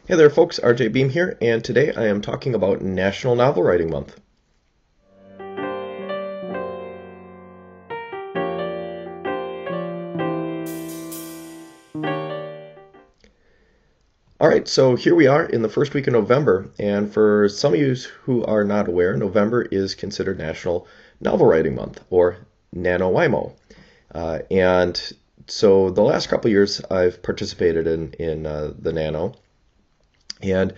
Hey there, folks. RJ Beam here, and today I am talking about National Novel Writing Month. All right, so here we are in the first week of November, and for some of you who are not aware, November is considered National Novel Writing Month, or NaNoWriMo. And so the last couple of years I've participated in the Nano, and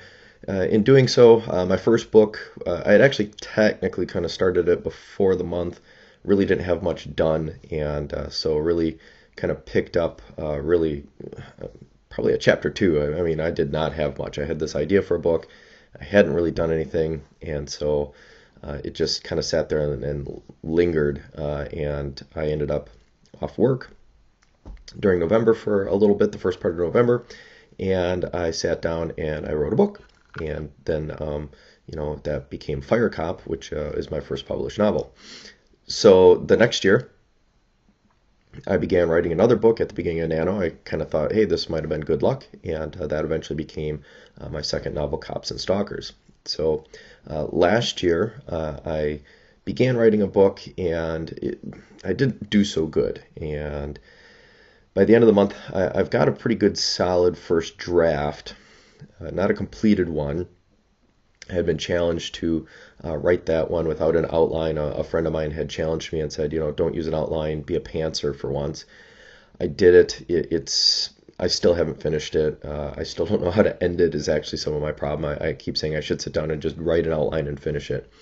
in doing so, my first book, I had actually technically kind of started it before the month, really didn't have much done, and so really kind of picked up really probably at chapter two. I mean, I did not have much. I had this idea for a book, I hadn't really done anything, and so it just kind of sat there and lingered, and I ended up off work during November for a little bit, the first part of November, and I sat down and I wrote a book. And then, that became Fire Cop, which is my first published novel. So the next year, I began writing another book at the beginning of Nano. I kind of thought, hey, this might have been good luck, and that eventually became my second novel, Cops and Stalkers. So last year, I began writing a book, and I didn't do so good. And by the end of the month, I've got a pretty good solid first draft, not a completed one. I had been challenged to write that one without an outline. A friend of mine had challenged me and said, don't use an outline, be a pantser for once. I did it. I still haven't finished it. I still don't know how to end it is actually some of my problem. I keep saying I should sit down and just write an outline and finish it.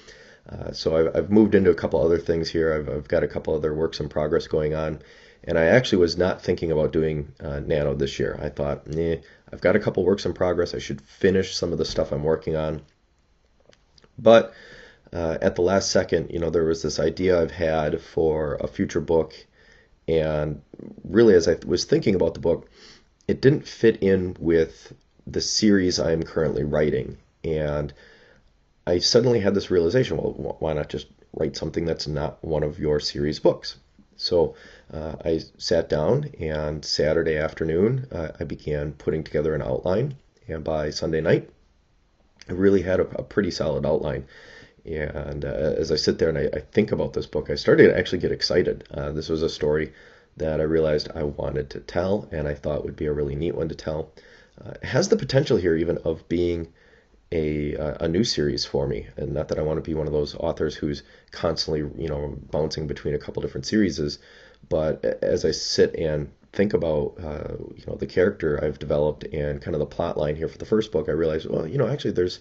So I've moved into a couple other things here. I've got a couple other works in progress going on. And I actually was not thinking about doing Nano this year. I thought, I've got a couple works in progress. I should finish some of the stuff I'm working on. But at the last second, there was this idea I've had for a future book. And really, as I was thinking about the book, it didn't fit in with the series I'm currently writing. And I suddenly had this realization, well, why not just write something that's not one of your series books? So I sat down, and Saturday afternoon I began putting together an outline, and by Sunday night I really had a pretty solid outline. And as I sit there and I think about this book, I started to actually get excited. This was a story that I realized I wanted to tell, and I thought would be a really neat one to tell. It has the potential here even of being a new series for me, and not that I want to be one of those authors who's constantly bouncing between a couple different series, but as I sit and think about the character I've developed and kind of the plot line here for the first book, I realized, well, actually there's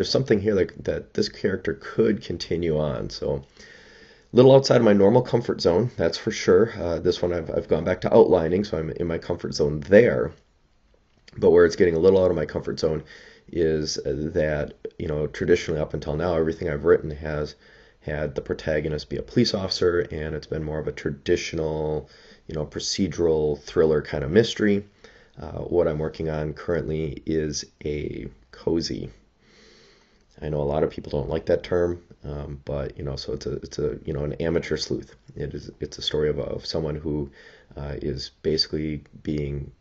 something here that this character could continue on. So a little outside of my normal comfort zone, that's for sure. This one I've gone back to outlining, so I'm in my comfort zone there. But where it's getting a little out of my comfort zone is that, traditionally up until now, everything I've written has had the protagonist be a police officer, and it's been more of a traditional, procedural thriller kind of mystery. What I'm working on currently is a cozy. I know a lot of people don't like that term, but so it's a an amateur sleuth. It's a story of someone who is basically being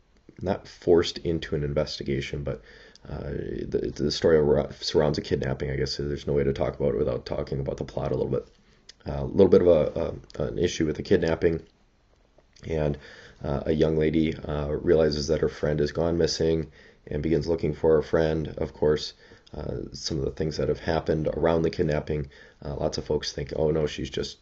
not forced into an investigation, but the story surrounds a kidnapping. I guess there's no way to talk about it without talking about the plot a little bit. A little bit of an issue with the kidnapping, and a young lady realizes that her friend has gone missing and begins looking for her friend. Of course, some of the things that have happened around the kidnapping, lots of folks think, oh no, she's just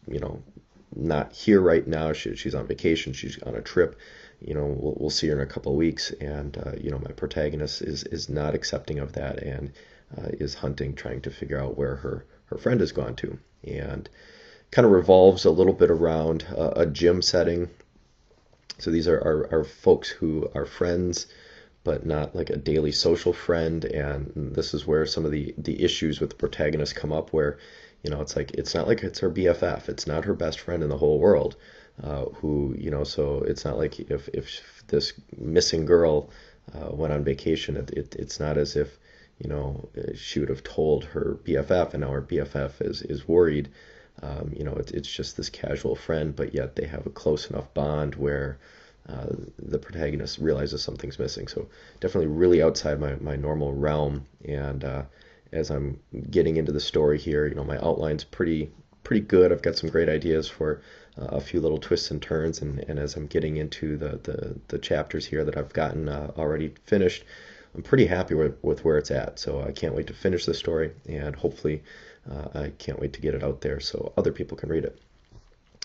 not here right now. She's on vacation. She's on a trip. We'll see her in a couple of weeks. And my protagonist is not accepting of that, and is hunting, trying to figure out where her friend has gone to, and kind of revolves a little bit around a gym setting. So these are folks who are friends, but not like a daily social friend. And this is where some of the issues with the protagonist come up, where it's like, it's not like it's her BFF, it's not her best friend in the whole world, who so it's not like if this missing girl went on vacation, it's not as if she would have told her BFF, and now her BFF is worried. It's just this casual friend, but yet they have a close enough bond where the protagonist realizes something's missing. So definitely really outside my normal realm. And as I'm getting into the story here, my outline's pretty good. I've got some great ideas for a few little twists and turns, and as I'm getting into the chapters here that I've gotten already finished, I'm pretty happy with where it's at. So I can't wait to finish the story, and hopefully I can't wait to get it out there so other people can read it.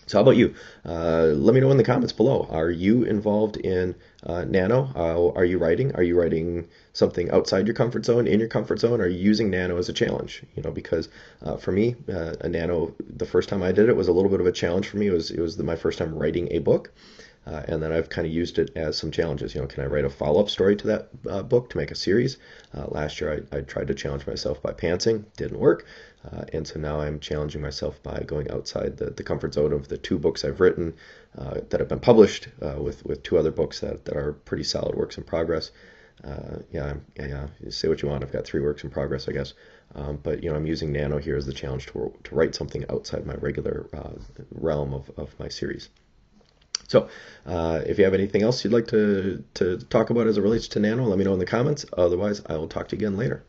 So how about you? Let me know in the comments below. Are you involved in Nano? Are you writing? Are you writing something outside your comfort zone, in your comfort zone? Are you using Nano as a challenge? Because for me, a Nano, the first time I did it was a little bit of a challenge for me. It was my first time writing a book. And then I've kind of used it as some challenges. Can I write a follow-up story to that book to make a series? Last year I tried to challenge myself by pantsing. Didn't work. And so now I'm challenging myself by going outside the comfort zone of the 2 books I've written that have been published with 2 other books that are pretty solid works in progress. Yeah, say what you want. I've got 3 works in progress, I guess. But I'm using Nano here as the challenge to write something outside my regular realm of my series. So if you have anything else you'd like to talk about as it relates to Nano, let me know in the comments. Otherwise, I will talk to you again later.